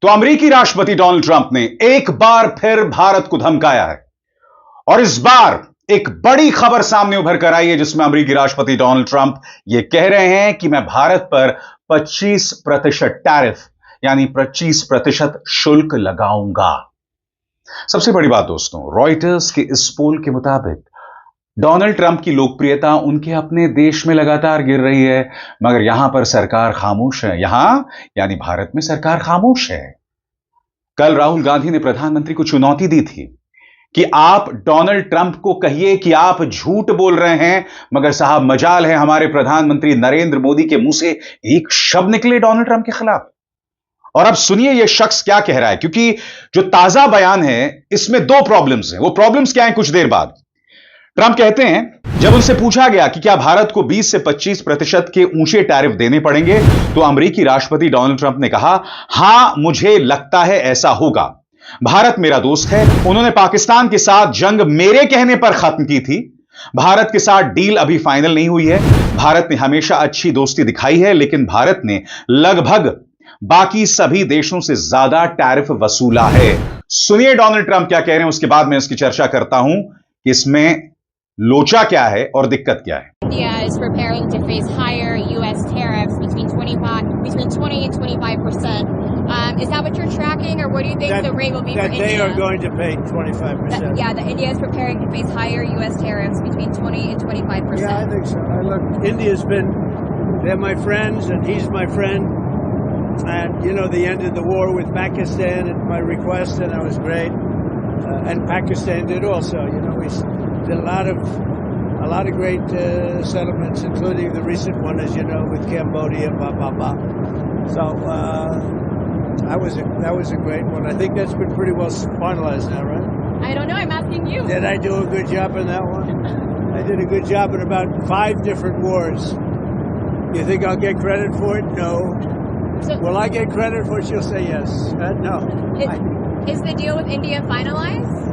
तो अमेरिकी राष्ट्रपति डोनाल्ड ट्रंप ने एक बार फिर भारत को धमकाया है और इस बार एक बड़ी खबर सामने उभर कर आई है जिसमें अमेरिकी राष्ट्रपति डोनाल्ड ट्रंप यह कह रहे हैं कि मैं भारत पर 25% टैरिफ यानी 25% शुल्क लगाऊंगा। सबसे बड़ी बात दोस्तों, रॉयटर्स के इस पोल के मुताबिक डोनाल्ड ट्रंप की लोकप्रियता उनके अपने देश में लगातार गिर रही है, मगर यहां पर सरकार खामोश है। यहां यानी भारत में सरकार खामोश है। कल राहुल गांधी ने प्रधानमंत्री को चुनौती दी थी कि आप डोनाल्ड ट्रंप को कहिए कि आप झूठ बोल रहे हैं, मगर साहब मजाल है हमारे प्रधानमंत्री नरेंद्र मोदी के मुंह से एक शब्द निकले डोनाल्ड ट्रंप के खिलाफ। और अब सुनिए यह शख्स क्या कह रहा है, क्योंकि जो ताजा बयान है इसमें दो प्रॉब्लम्स हैं। वो प्रॉब्लम्स क्या हैं कुछ देर बाद। ट्रंप कहते हैं जब उनसे पूछा गया कि क्या भारत को 20 से 25% के ऊंचे टैरिफ देने पड़ेंगे, तो अमेरिकी राष्ट्रपति डोनाल्ड ट्रंप ने कहा, हां मुझे लगता है ऐसा होगा। भारत मेरा दोस्त है, उन्होंने पाकिस्तान के साथ जंग मेरे कहने पर खत्म की थी। भारत के साथ डील अभी फाइनल नहीं हुई है। भारत ने हमेशा अच्छी दोस्ती दिखाई है, लेकिन भारत ने लगभग बाकी सभी देशों से ज्यादा टैरिफ वसूला है। सुनिए डोनाल्ड ट्रंप क्या कह रहे हैं, उसके बाद मैं इसकी चर्चा करता हूं कि इसमें लोचा क्या है और दिक्कत क्या है। India is preparing to face higher U.S. tariffs between 20 and 25%. Is that what you're tracking, or what do you think the rate will be for India? That they are going to pay 25%. That India is preparing to face higher U.S. tariffs between 20 and 25%. Yeah, I think so. Look, India's they're my friends, and he's my friend. And, they ended the war with Pakistan at my request, and that was great. And Pakistan did also. We did a lot of great settlements, including the recent one, as you know, with Cambodia, So that was a great one. I think that's been pretty well finalized now, right? I don't know. I'm asking you. Did I do a good job in that one? I did a good job in about 5 different wars. You think I'll get credit for it? No. So, will I get credit for it? She'll say yes. No. Is the deal with India finalized?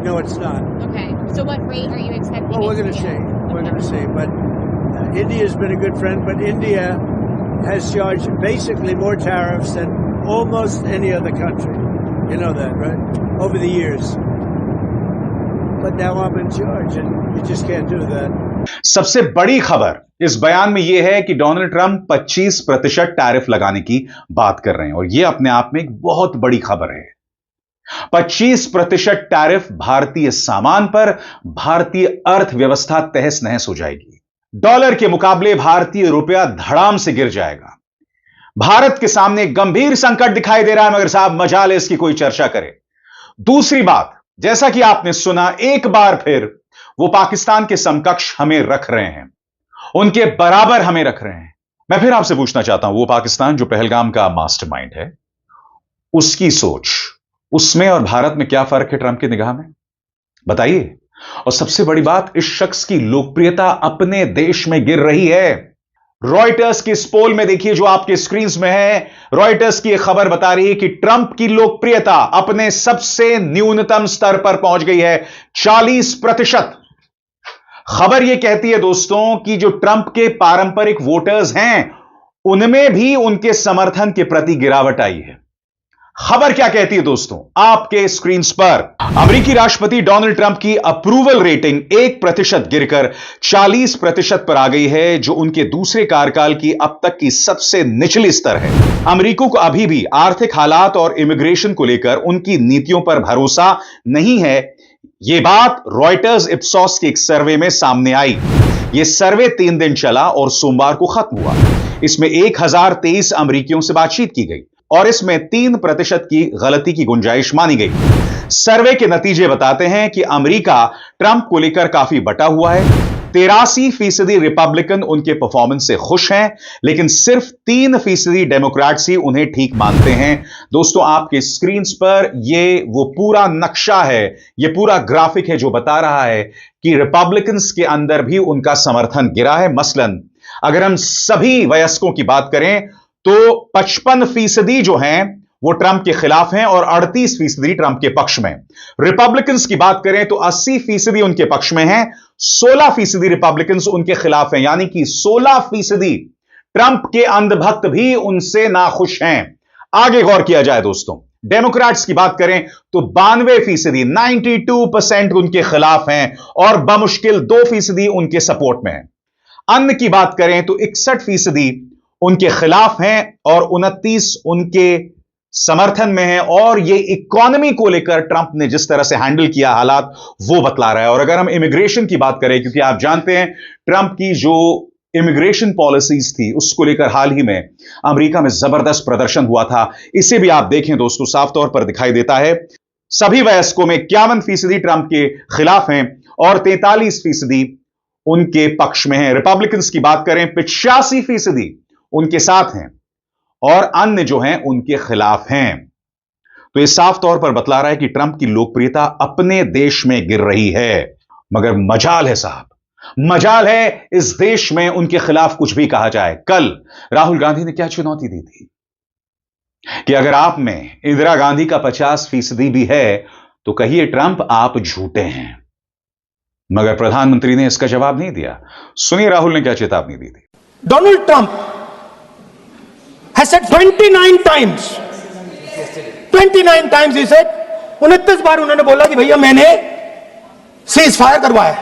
No, it's not. Okay. So what rate are you expecting? Well, we're going to see. We're going to see. But India's been a good friend. But India has charged basically more tariffs than almost any other country. You know that, right? Over the years. But now I'm in charge, and you just can't do that. सबसे बड़ी खबर इस बयान में यह है कि Donald Trump 25% tariff लगाने की बात कर रहे हैं, और यह अपने आप में एक बहुत बड़ी खबर है। 25% टैरिफ भारतीय सामान पर भारतीय अर्थव्यवस्था तहस नहस हो जाएगी। डॉलर के मुकाबले भारतीय रुपया धड़ाम से गिर जाएगा। भारत के सामने गंभीर संकट दिखाई दे रहा है, मगर साहब मजाल है इसकी कोई चर्चा करे। दूसरी बात, जैसा कि आपने सुना, एक बार फिर वो पाकिस्तान के समकक्ष हमें रख रहे हैं, उनके बराबर हमें रख रहे हैं। मैं फिर आपसे पूछना चाहता हूं, वो पाकिस्तान जो पहलगाम का मास्टरमाइंड है, उसकी सोच, उसमें और भारत में क्या फर्क है ट्रंप की निगाह में? बताइए। और सबसे बड़ी बात, इस शख्स की लोकप्रियता अपने देश में गिर रही है। रॉयटर्स के इस पोल में देखिए जो आपके स्क्रीन में है, रॉयटर्स की यह खबर बता रही है कि ट्रंप की लोकप्रियता अपने सबसे न्यूनतम स्तर पर पहुंच गई है, 40%। खबर यह कहती है दोस्तों कि जो ट्रंप के पारंपरिक वोटर्स हैं, उनमें भी उनके समर्थन के प्रति गिरावट आई है। खबर क्या कहती है दोस्तों, आपके स्क्रीन पर अमेरिकी राष्ट्रपति डोनाल्ड ट्रंप की अप्रूवल रेटिंग 1% गिरकर 40% पर आ गई है, जो उनके दूसरे कार्यकाल की अब तक की सबसे निचली स्तर है। अमेरिका को अभी भी आर्थिक हालात और इमिग्रेशन को लेकर उनकी नीतियों पर भरोसा नहीं है। यह बात रॉयटर्स इप्सॉस के एक सर्वे में सामने आई। यह सर्वे 3 दिन चला और सोमवार को खत्म हुआ। इसमें 1023 अमेरिकियों से बातचीत की गई और इसमें 3% की गलती की गुंजाइश मानी गई। सर्वे के नतीजे बताते हैं कि अमेरिका ट्रंप को लेकर काफी बटा हुआ है। 83% रिपब्लिकन उनके परफॉर्मेंस से खुश हैं, लेकिन सिर्फ 3% डेमोक्रेट्स ही उन्हें ठीक मानते हैं। दोस्तों, आपके स्क्रीन पर यह वो पूरा नक्शा है, यह पूरा ग्राफिक है जो बता रहा है कि रिपब्लिकन्स के अंदर भी उनका समर्थन गिरा है। मसलन अगर हम सभी वयस्कों की बात करें तो 55% जो हैं वो ट्रंप के खिलाफ हैं और 38% ट्रंप के पक्ष में। रिपब्लिकन्स की बात करें तो 80% उनके पक्ष में हैं, 16% रिपब्लिकन्स उनके खिलाफ हैं, यानी कि 16% ट्रंप के अंधभक्त भी उनसे नाखुश हैं। आगे गौर किया जाए दोस्तों, डेमोक्रेट्स की बात करें तो 92% 92% उनके खिलाफ हैं और बमुश्किल 2% उनके सपोर्ट में हैं। अन्य की बात करें तो 61% उनके खिलाफ हैं और 29 उनके समर्थन में है। और ये इकोनॉमी को लेकर ट्रंप ने जिस तरह से हैंडल किया हालात, वो बतला रहा है। और अगर हम इमिग्रेशन की बात करें, क्योंकि आप जानते हैं ट्रंप की जो इमिग्रेशन पॉलिसीज थी उसको लेकर हाल ही में अमेरिका में जबरदस्त प्रदर्शन हुआ था। इसे भी आप देखें दोस्तों, साफ तौर पर दिखाई देता है सभी वयस्कों में 51% ट्रंप के खिलाफ हैं और 43% उनके पक्ष में हैं। रिपब्लिकन्स की बात करें 85% उनके साथ हैं और अन्य जो हैं उनके खिलाफ हैं। तो यह साफ तौर पर बतला रहा है कि ट्रंप की लोकप्रियता अपने देश में गिर रही है। मगर मजाल है साहब, मजाल है इस देश में उनके खिलाफ कुछ भी कहा जाए। कल राहुल गांधी ने क्या चुनौती दी थी कि अगर आप में इंदिरा गांधी का 50% भी है तो कहिए ट्रंप आप झूठे हैं। मगर प्रधानमंत्री ने इसका जवाब नहीं दिया। सुनिए राहुल ने क्या चेतावनी दी थी। Donald Trump has said 29 times he said, 29 बार उन्होंने बोला कि भैया मैंने सीज फायर करवाया।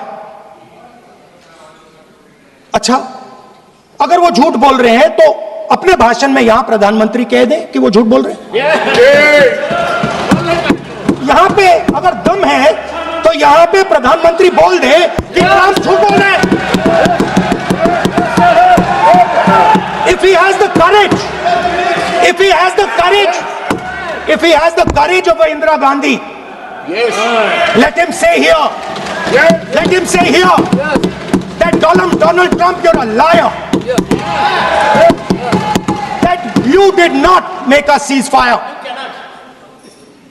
अच्छा, अगर वो झूठ बोल रहे हैं तो अपने भाषण में यहां प्रधानमंत्री कह दें कि वो झूठ बोल रहे हैं। यहां पे अगर दम है तो यहां पे प्रधानमंत्री बोल दे कि ट्रंप झूठ बोल रहे हैं। If he has the courage, if he has the courage of Indira Gandhi, yes, let him say here, yes, let him say here, yes, that Donald Trump, you're a liar, yes, that you did not make a ceasefire,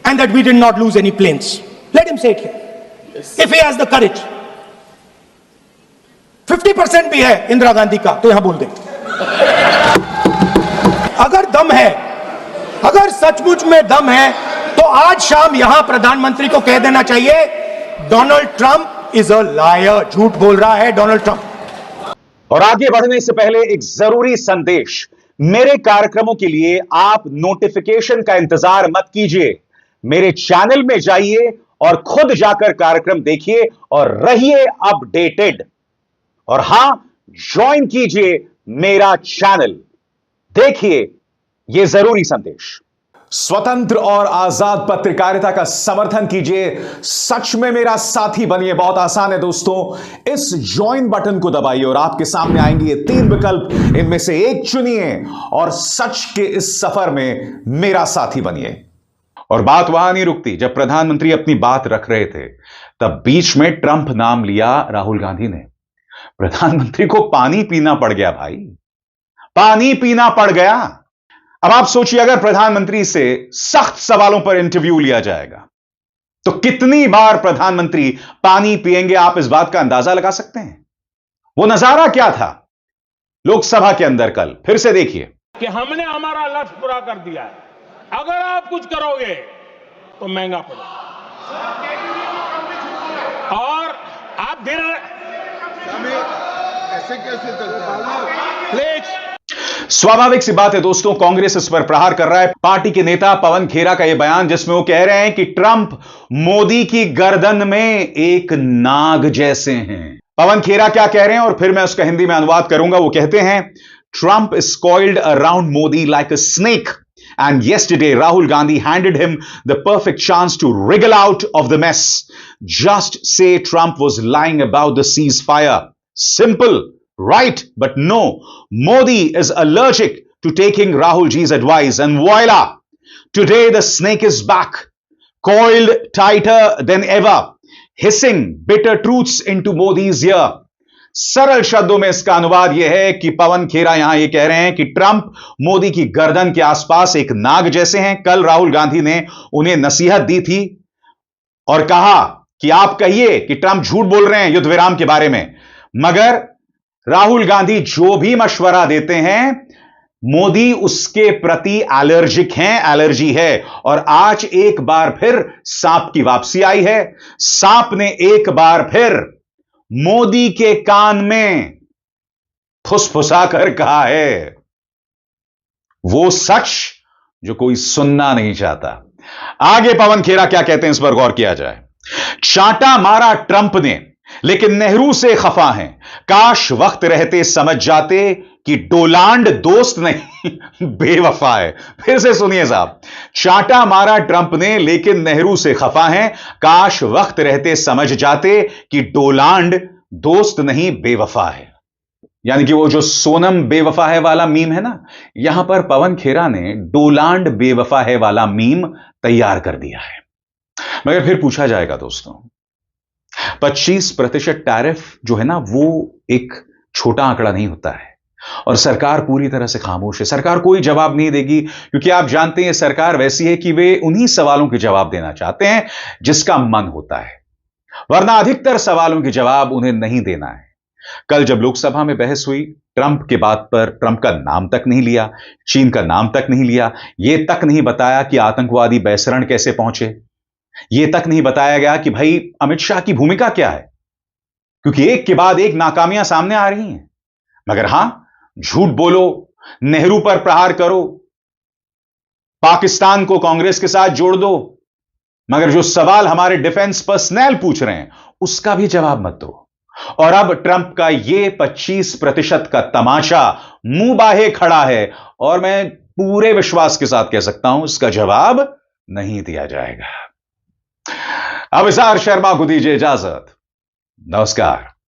and that we did not lose any planes. Let him say it here, yes, if he has the courage. 50% भी है इंदिरा गांधी का तो यहां बोल दे। अगर दम है, अगर सचमुच में दम है तो आज शाम यहां प्रधानमंत्री को कह देना चाहिए Donald Trump is a liar, झूठ बोल रहा है डोनाल्ड ट्रंप। और आगे बढ़ने से पहले एक जरूरी संदेश, मेरे कार्यक्रमों के लिए आप नोटिफिकेशन का इंतजार मत कीजिए। मेरे चैनल में जाइए और खुद जाकर कार्यक्रम देखिए और रहिए अपडेटेड। और हां, ज्वाइन कीजिए मेरा चैनल, देखिए यह जरूरी संदेश। स्वतंत्र और आजाद पत्रकारिता का समर्थन कीजिए, सच में मेरा साथी बनिए। बहुत आसान है दोस्तों, इस ज्वाइन बटन को दबाइए और आपके सामने आएंगे ये 3 विकल्प, इनमें से एक चुनिए और सच के इस सफर में मेरा साथी बनिए। और बात वहां नहीं रुकती। जब प्रधानमंत्री अपनी बात रख रहे थे तब बीच में ट्रंप नाम लिया राहुल गांधी ने। प्रधानमंत्री को पानी पीना पड़ गया भाई, पानी पीना पड़ गया। अब आप सोचिए, अगर प्रधानमंत्री से सख्त सवालों पर इंटरव्यू लिया जाएगा तो कितनी बार प्रधानमंत्री पानी पिएंगे, आप इस बात का अंदाजा लगा सकते हैं। वो नजारा क्या था लोकसभा के अंदर कल, फिर से देखिए। कि हमने हमारा लक्ष्य पूरा कर दिया है, अगर आप कुछ करोगे तो महंगा पड़ेगा। और आप धीरे ऐसे कैसे प्लीज। स्वाभाविक सी बात है दोस्तों, कांग्रेस इस पर प्रहार कर रहा है। पार्टी के नेता पवन खेरा का यह बयान जिसमें वो कह रहे हैं कि ट्रंप मोदी की गर्दन में एक नाग जैसे हैं। पवन खेरा क्या कह रहे हैं और फिर मैं उसका हिंदी में अनुवाद करूंगा। वो कहते हैं, Trump is coiled around Modi like a snake and yesterday Rahul Gandhi handed him the perfect chance to wriggle out of the mess. Just say Trump was lying about the ceasefire. Simple, right? But no, Modi is allergic to taking Rahul Ji's advice, and voila, today the snake is back, coiled tighter than ever, hissing bitter truths into Modi's ear. सरल शब्दों में इसका अनुवाद यह है कि पवन खेरा यहां यह कह रहे हैं कि ट्रंप मोदी की गर्दन के आसपास एक नाग जैसे हैं। कल राहुल गांधी ने उन्हें नसीहत दी थी और कहा कि आप कहिए कि ट्रंप झूठ बोल रहे हैं युद्ध विराम के बारे में, मगर राहुल गांधी जो भी मशवरा देते हैं मोदी उसके प्रति एलर्जिक हैं, एलर्जी है। और आज एक बार फिर सांप की वापसी आई है। सांप ने एक बार फिर मोदी के कान में फुसफुसा कर कहा है, वो सच जो कोई सुनना नहीं चाहता। आगे पवन खेरा क्या कहते हैं, इस पर गौर किया जाए। चांटा मारा ट्रंप ने, लेकिन नेहरू से खफा हैं, काश वक्त रहते समझ जाते कि डोनाल्ड दोस्त नहीं बेवफा है। फिर से सुनिए साहब, चांटा मारा ट्रंप ने लेकिन नेहरू से खफा हैं, काश वक्त रहते समझ जाते कि डोनाल्ड दोस्त नहीं बेवफा है। यानी कि वो जो सोनम बेवफा है वाला मीम है ना, यहां पर पवन खेरा ने डोनाल्ड बेवफा है वाला मीम तैयार कर दिया है। मगर फिर पूछा जाएगा दोस्तों, 25% टैरिफ जो है ना, वो एक छोटा आंकड़ा नहीं होता है और सरकार पूरी तरह से खामोश है। सरकार कोई जवाब नहीं देगी, क्योंकि आप जानते हैं सरकार वैसी है कि वे उन्हीं सवालों के जवाब देना चाहते हैं जिसका मन होता है, वरना अधिकतर सवालों के जवाब उन्हें नहीं देना है। कल जब लोकसभा में बहस हुई, ट्रंप के बात पर ट्रंप का नाम तक नहीं लिया, चीन का नाम तक नहीं लिया, यह तक नहीं बताया कि आतंकवादी बैसरण कैसे पहुंचे, यह तक नहीं बताया गया कि भाई अमित शाह की भूमिका क्या है, क्योंकि एक के बाद एक नाकामियां सामने आ रही हैं। मगर हां, झूठ बोलो, नेहरू पर प्रहार करो, पाकिस्तान को कांग्रेस के साथ जोड़ दो, मगर जो सवाल हमारे डिफेंस पर्सनल पूछ रहे हैं उसका भी जवाब मत दो। और अब ट्रंप का यह 25% का तमाशा मुंह बाहे खड़ा है और मैं पूरे विश्वास के साथ कह सकता हूं इसका जवाब नहीं दिया जाएगा। अब इज़हार शर्मा को दीजिए इजाजत। नमस्कार।